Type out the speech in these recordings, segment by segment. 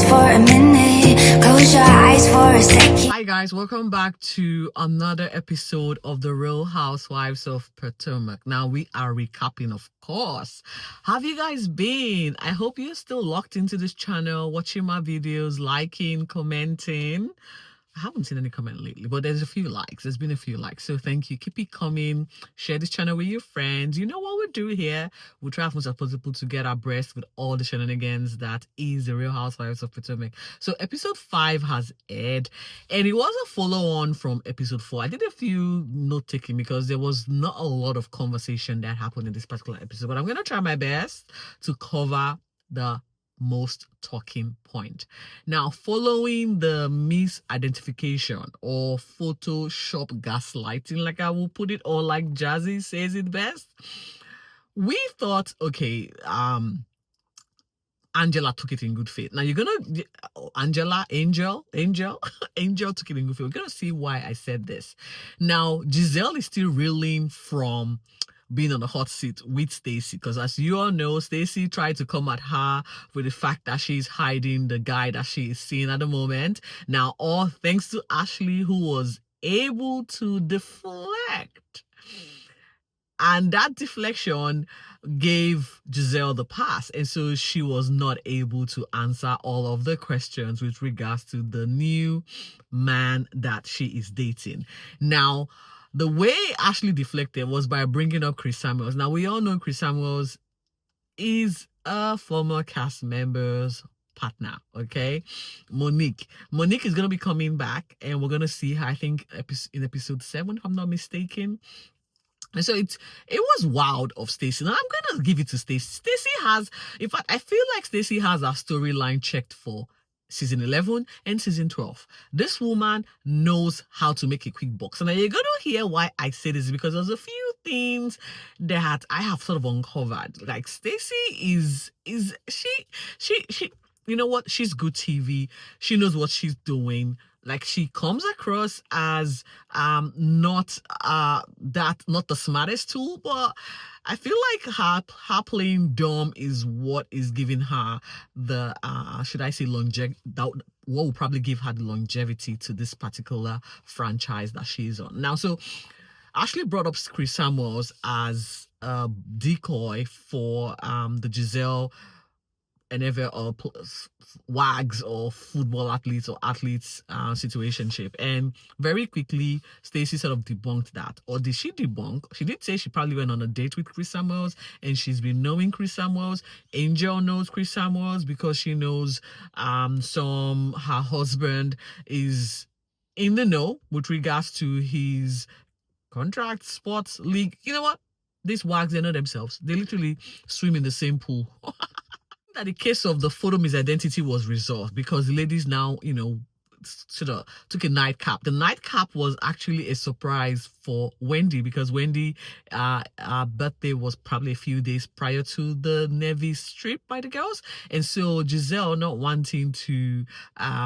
just for a minute. Close your eyes for a second. Hi guys, welcome back to another episode of the Real Housewives of Potomac. Now we are recapping, of course. Have you guys been? I hope you're still locked into this channel, watching my videos, liking, commenting. I haven't seen any comment lately, but there's a few likes. There's been a few likes. So thank you. Keep it coming. Share this channel with your friends. You know what we do here? We try as much as possible to get abreast with all the shenanigans that is the Real Housewives of Potomac. So episode 5 has aired, and it was a follow-on from episode 4. I did a few note-taking because there was not a lot of conversation that happened in this particular episode, but I'm going to try my best to cover the most talking point. Now, following the misidentification or Photoshop gaslighting, like I will put it, or like Jazzy says it best, we thought, okay, Angela took it in good faith. Now you're gonna Angel took it in good faith. We're gonna see why I said this. Now Giselle is still reeling from being on the hot seat with Stacey, because as you all know, Stacey tried to come at her with the fact that she's hiding the guy that she is seeing at the moment. Now, all thanks to Ashley, who was able to deflect. And that deflection gave Giselle the pass. And so she was not able to answer all of the questions with regards to the new man that she is dating. Now, the way Ashley deflected was by bringing up Chris Samuels. Now, we all know Chris Samuels is a former cast member's partner, okay? Monique is going to be coming back, and we're going to see her, I think, in episode 7, if I'm not mistaken. And so it was wild of Stacey. Now, I'm going to give it to Stacey. Stacey has, in fact, I feel like Stacey has our storyline checked for season 11 and season 12. This woman knows how to make a quick buck. So now you're going to hear why I say this, because there's a few things that I have sort of uncovered. Like Stacey is she you know what? She's good TV. She knows what she's doing. Like, she comes across as not the smartest tool, but I feel like her playing dumb is what is giving her the should I say longevity, what will probably give her the longevity to this particular franchise that she's on. Now, so Ashley brought up Chris Samuels as a decoy for the Giselle and ever wags or football athletes or athletes situationship. And very quickly, Stacey sort of debunked that. Or did she debunk? She did say she probably went on a date with Chris Samuels, and she's been knowing Chris Samuels. Angel knows Chris Samuels because she knows her husband is in the know with regards to his contract, sports, league. You know what? These wags, they know themselves. They literally swim in the same pool. That the case of the photo misidentity was resolved because the ladies now, you know, sort of took a nightcap. The nightcap was actually a surprise for Wendy, because Wendy birthday was probably a few days prior to the Nevis trip by the girls, and so Giselle, not wanting to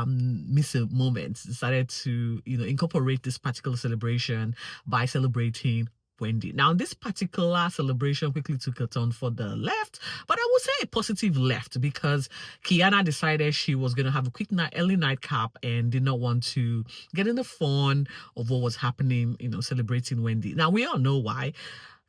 miss a moment, decided to, you know, incorporate this particular celebration by celebrating Wendy. Now, this particular celebration quickly took a turn for the left, but I would say a positive left, because Kiana decided she was going to have a quick early nightcap and did not want to get in the fun of what was happening, you know, celebrating Wendy. Now, we all know why.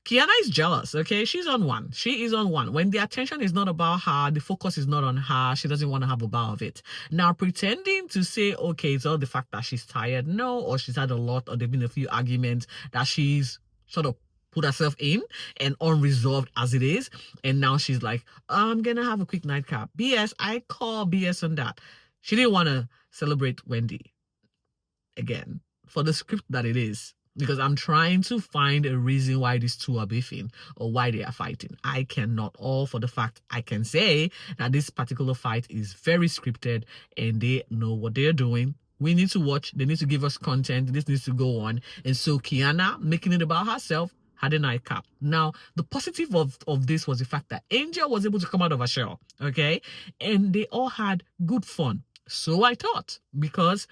Kiana is jealous, okay? She's on one. She is on one. When the attention is not about her, the focus is not on her, she doesn't want to have a bar of it. Now, pretending to say, okay, it's all the fact that she's tired, no, or she's had a lot, or there have been a few arguments that she's sort of put herself in and unresolved as it is, and now she's like, I'm gonna have a quick nightcap. BS, I call BS on that. She didn't want to celebrate Wendy again for the script that it is, because I'm trying to find a reason why these two are beefing or why they are fighting. I cannot, all for the fact I can say that this particular fight is very scripted and they know what they're doing. We need to watch. They need to give us content. This needs to go on. And so Kiana, making it about herself, had a nightcap. Now, the positive of this was the fact that Angel was able to come out of her shell, okay? And they all had good fun. So I thought, because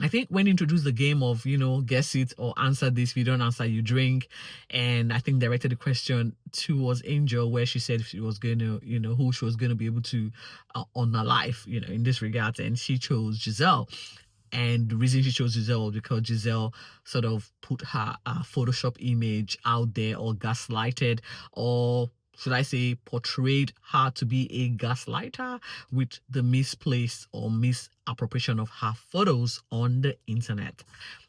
I think when you introduced the game of, guess it or answer this, if you don't answer, you drink. And I think directed the question towards Angel, where she said she was going to, who she was going to be able to on her life, in this regard. And she chose Giselle. And the reason she chose Giselle was because Giselle sort of put her Photoshop image out there, or gaslighted, or should I say, portrayed her to be a gaslighter with the misplaced or misappropriation of her photos on the internet.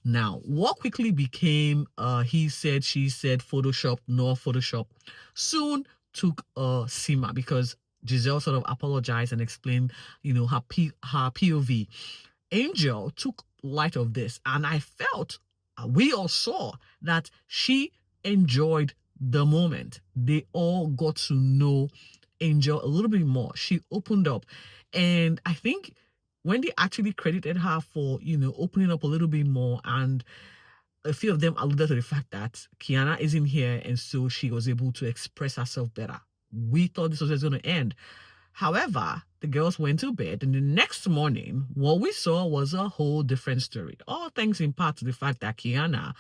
Now, what quickly became he said, she said, Photoshop, no Photoshop, soon took a simmer, because Giselle sort of apologized and explained, her POV. Angel took light of this, and I felt, we all saw that she enjoyed the moment. They all got to know Angel a little bit more. She opened up, and I think when they actually credited her for, opening up a little bit more, and a few of them alluded to the fact that Kiana isn't here, and so she was able to express herself better. We thought this was just going to end. However, the girls went to bed, and the next morning, what we saw was a whole different story. All thanks in part to the fact that Kiana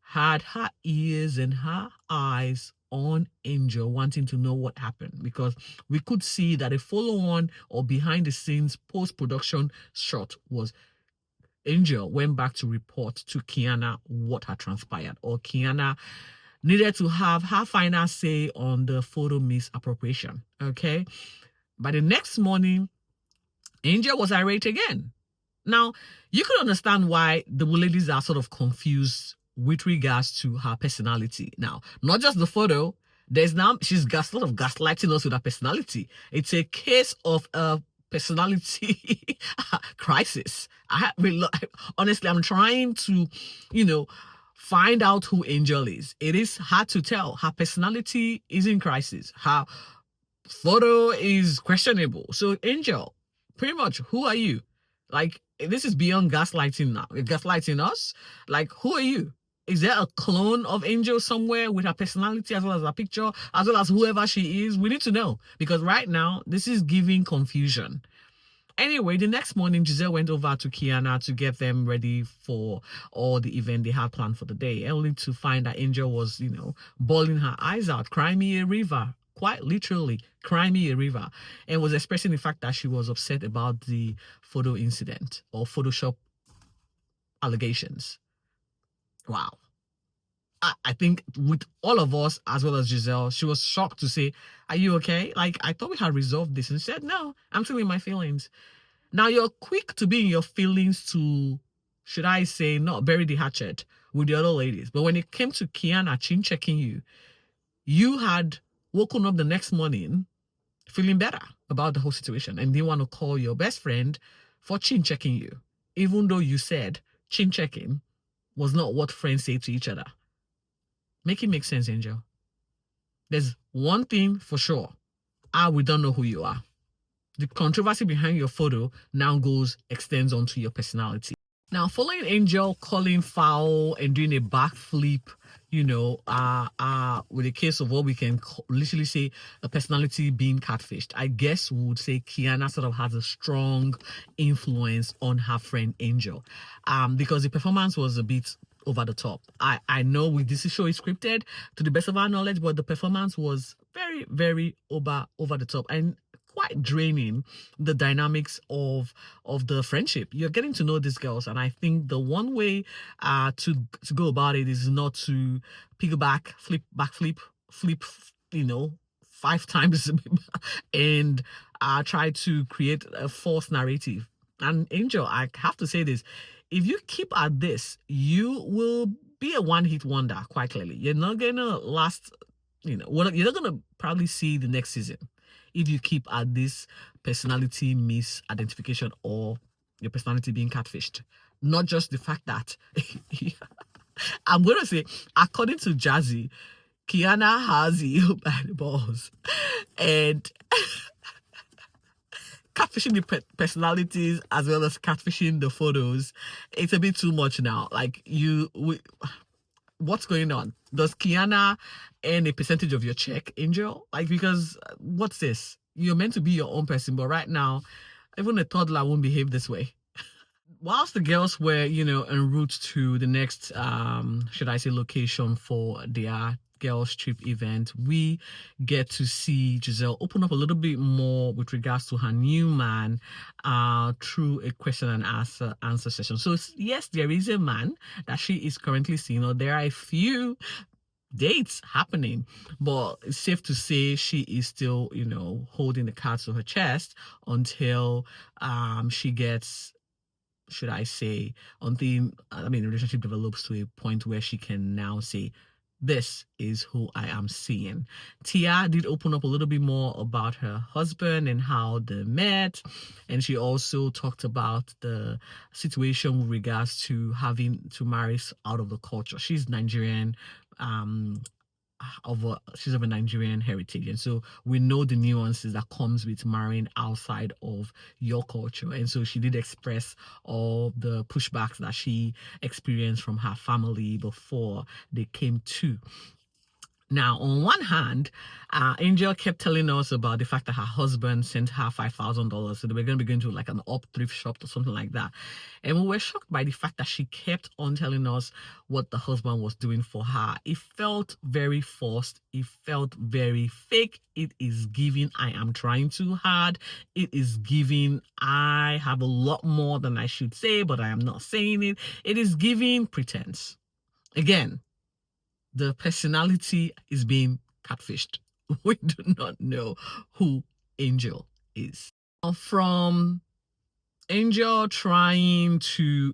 had her ears and her eyes on Angel, wanting to know what happened, because we could see that a follow-on or behind-the-scenes post-production shot was Angel went back to report to Kiana what had transpired, or Kiana needed to have her final say on the photo misappropriation. Okay. By the next morning, Angel was irate again. Now, you can understand why the ladies are sort of confused with regards to her personality. Now, not just the photo, she's got sort of gaslighting us with her personality. It's a case of a personality crisis. Honestly, I'm trying to, find out who Angel is. It is hard to tell. Her personality is in crisis. Her photo is questionable. So, Angel, pretty much, who are you? Like, this is beyond gaslighting now. You're gaslighting us? Like, who are you? Is there a clone of Angel somewhere with her personality as well as her picture, as well as whoever she is? We need to know, because right now, this is giving confusion. Anyway, the next morning, Giselle went over to Kiana to get them ready for all the event they had planned for the day, only to find that Angel was, bawling her eyes out, crying me a river, quite literally, crying me a river, and was expressing the fact that she was upset about the photo incident or Photoshop allegations. Wow. I think with all of us, as well as Giselle, she was shocked to say, "Are you okay? Like, I thought we had resolved this." And she said, "No, I'm still in my feelings." Now, you're quick to be in your feelings to, should I say, not bury the hatchet with the other ladies. But when it came to Kiana chin-checking you, you had woken up the next morning feeling better about the whole situation and didn't want to call your best friend for chin-checking you, even though you said chin-checking was not what friends say to each other. Make it make sense, Angel. There's one thing for sure. We don't know who you are. The controversy behind your photo now extends onto your personality. Now, following Angel calling foul and doing a backflip, with a case of what we can literally say a personality being catfished, I guess we would say Kiana sort of has a strong influence on her friend Angel, because the performance was a bit over the top. I know this show is scripted to the best of our knowledge, but the performance was very, very over the top and quite draining the dynamics of the friendship. You're getting to know these girls, and I think the one way to go about it is not to piggyback, backflip, flip, 5 times and try to create a false narrative. And Angel, I have to say this, if you keep at this, you will be a one-hit wonder, quite clearly. You're not gonna last, you're not gonna probably see the next season if you keep at this personality misidentification or your personality being catfished. Not just the fact that I'm gonna say, according to Jazzy, Kiana has you by the balls and catfishing the personalities as well as catfishing the photos. It's a bit too much now. Like, what's going on? Does Kiana earn a percentage of your check, Angel? Like, because what's this? You're meant to be your own person, but right now, even a toddler won't behave this way. whilst the girls were, en route to the next, should I say, location for their girls trip event, we get to see Giselle open up a little bit more with regards to her new man through a question and answer session. So yes, there is a man that she is currently seeing, or there are a few dates happening, but it's safe to say she is still, holding the cards to her chest until she gets, should I say, the relationship develops to a point where she can now say, this is who I am seeing. Tia did open up a little bit more about her husband and how they met. And she also talked about the situation with regards to having to marry out of the culture. She's Nigerian, she's of a Nigerian heritage, and so we know the nuances that comes with marrying outside of your culture. And so she did express all the pushbacks that she experienced from her family before they came to. Now, on one hand, Angel kept telling us about the fact that her husband sent her $5,000, so they were going to be going to like an up thrift shop or something like that. And we were shocked by the fact that she kept on telling us what the husband was doing for her. It felt very forced. It felt very fake. It is giving, I am trying too hard. It is giving, I have a lot more than I should say, but I am not saying it. It is giving pretense. Again, the personality is being catfished. We do not know who Angel is. From Angel trying to,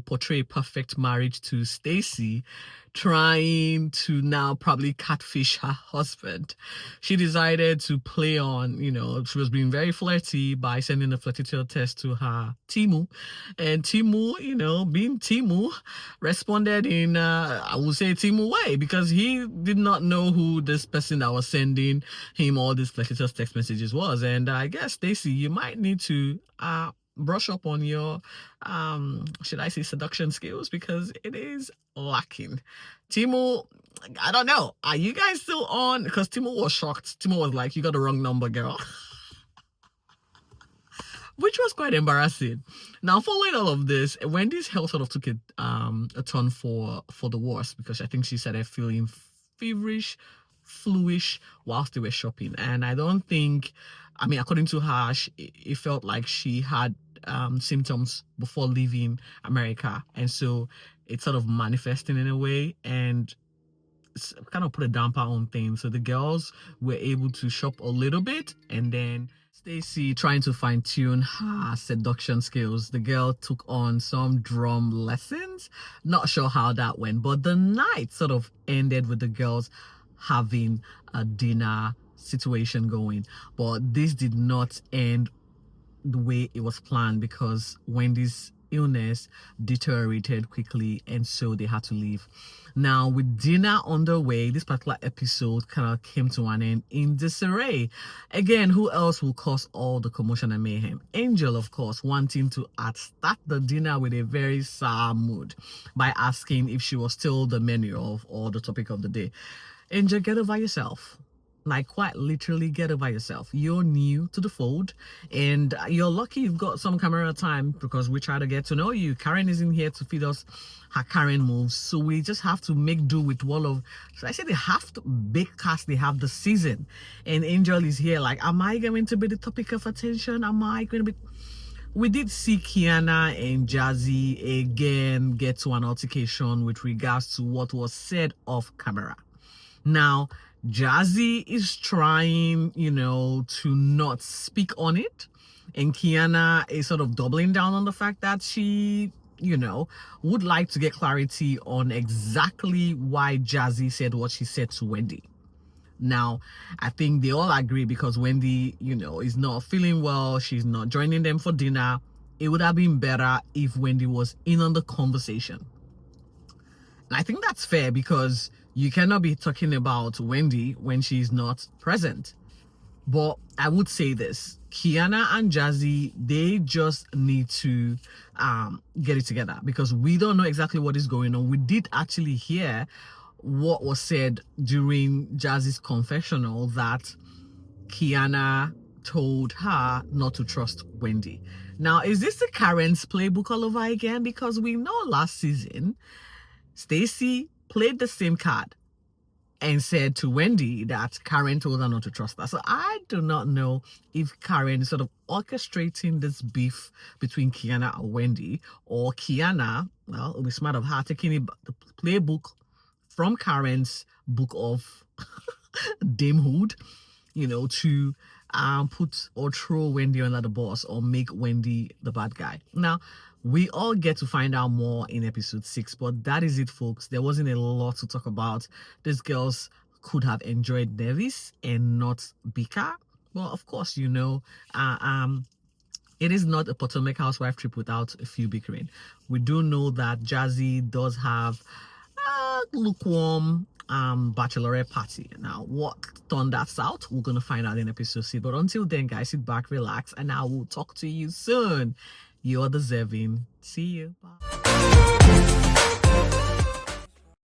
portray perfect marriage to Stacy, trying to now probably catfish her husband, she decided to play on, she was being very flirty by sending a flirty test to her Timu. And Timu, being Timu, responded in, I would say, Timu way, because he did not know who this person that was sending him all these flirty text messages was. And I guess, Stacy, you might need to brush up on your should I say seduction skills, because it is lacking. Timo, I don't know, are you guys still on? Because Timo was shocked. Timo was like, you got the wrong number, girl. Which was quite embarrassing. Now, following all of this, Wendy's health sort of took a turn for the worse, because I think she started feeling feverish, fluish whilst they were shopping. And I don't think, according to her, it felt like she had symptoms before leaving America, and so it's sort of manifesting in a way, and it's kind of put a damper on things. So the girls were able to shop a little bit, and then Stacy, trying to fine-tune her seduction skills, the girl took on some drum lessons. Not sure how that went, but the night sort of ended with the girls having a dinner situation going. But this did not end the way it was planned, because Wendy's illness deteriorated quickly, and so they had to leave. Now, with dinner underway, this particular episode kind of came to an end in disarray. Again, who else will cause all the commotion and mayhem? Angel, of course, wanting to start the dinner with a very sour mood by asking if she was still the menu of or the topic of the day. Angel, get over yourself. Like, quite literally, get over yourself. You're new to the fold, and you're lucky you've got some camera time, because we try to get to know you. Karen isn't here to feed us her Karen moves, so we just have to make do with all of, should I say, they have to big cast they have the season. And Angel is here like, am I going to be the topic of attention? Am I going to be... We did see Kiana and Jazzy again get to an altercation with regards to what was said off camera. Now, Jazzy is trying, to not speak on it. And Kiana is sort of doubling down on the fact that she, would like to get clarity on exactly why Jazzy said what she said to Wendy. Now, I think they all agree, because Wendy, is not feeling well. She's not joining them for dinner. It would have been better if Wendy was in on the conversation. And I think that's fair, because you cannot be talking about Wendy when she's not present. But I would say this, Kiana and Jazzy, they just need to get it together, because we don't know exactly what is going on. We did actually hear what was said during Jazzy's confessional, that Kiana told her not to trust Wendy. Now, is this the Karen's playbook all over again? Because we know last season, Stacy played the same card and said to Wendy that Karen told her not to trust her. So I do not know if Karen is sort of orchestrating this beef between Kiana and Wendy, or Kiana, well, it'll be smart of her taking the playbook from Karen's book of damehood, to put or throw Wendy under the bus or make Wendy the bad guy. Now, we all get to find out more in episode 6, but that is it, folks. There wasn't a lot to talk about. These girls could have enjoyed Nevis and not Bika. Well, of course, it is not a Potomac housewife trip without a few bickering. We do know that Jazzy does have a lukewarm bachelorette party. Now, what turned that out, we're gonna find out in episode 6. But until then, guys, sit back, relax, and I will talk to you soon. You're deserving. See you. Bye.